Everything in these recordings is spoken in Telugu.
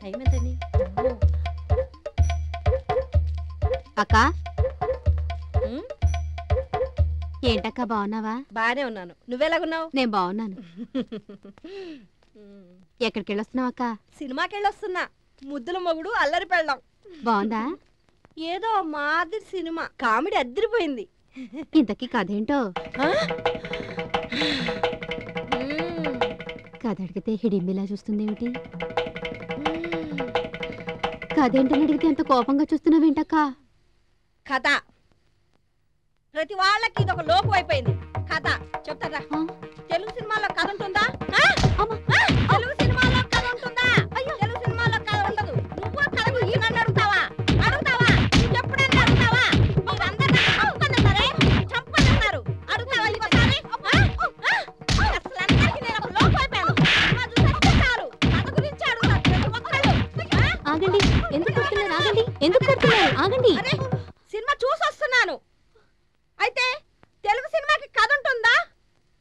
టైం ఎంతని? అక్క ఏంటక్క బాగున్నావా? బానే ఉన్నాను. నువ్వెలాగున్నావు? నేను బాగున్నాను. ఎక్కడికి వెళ్ళొస్తున్నావు అక్క? సినిమాకి వెళ్ళొస్తున్నా. ముద్దుల మొగుడు అల్లరి పెళ్ళాం. బాగుందా? ఏదో మాదిరి సినిమా, కామెడీ అద్దరిపోయింది. ఇంతకీ కథ ఏంటో? కథ అడిగితే హిడింబిలా చూస్తుందేమిటి? కథ ఏంటని అడిగితే ఎంత కోపంగా చూస్తున్నావేంటక్క? కథ ప్రతి వాళ్ళకి ఇదొక లోపు అయిపోయింది. కథ చెప్తారా? తెలుగు సినిమాలో కథ ఉంటుందా? తెలుగు సినిమాలో కథ ఉంటుందా? తెలుగు సినిమాలో కథ ఉండదు. నువ్వు కథ గురించి నన్ను అడుగుతావా? నువ్వు ఎప్పుడైనా అడుగుతావా? మీరందరూ చంపనన్నారే, చంపనన్నారు. అడుగుతావా ఇంకోసారి? అసలు అందరికీ నేను ఒక లోపు అయిపోయాను. సినిమా చూసేస్తే చాలు కథ గురించి అడుగుతారు ప్రతి ఒక్కళ్ళు. ఆగండి, ఎందుకు కొడుతున్నారు? ఆగండి, ఎందుకు కొడుతున్నారు? ఆగండి. అరే సినిమా చూసొస్తున్నాను. అయితే తెలుగు సినిమాకి కథ ఉంటుందా?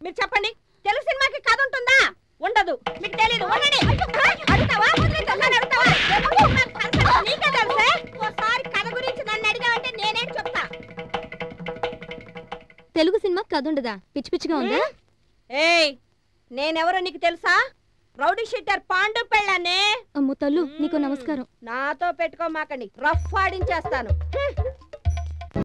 మీరు చెప్పండి. తెలుగు సినిమాకి కథ ఉంటుందా? ఉండదు. మీకు తెలీదు. అడుగుతావా? నీకే తెలుసే. ఓసారి కథ గురించి నన్ను అడిగావంటే నేనేం చెప్తా. తెలుగు సినిమా కథ ఉండదా? పిచ్చి పిచ్చిగా ఉందా? ఏయ్, నేనెవరో నీకు తెలుసా? రౌడీ షీటర్ పాండు పెళ్ళానే. అమ్ము తల్లు, నీకు నమస్కారం. నాతో పెట్టుకోమాకండి, రఫ్ ఆడించేస్తాను.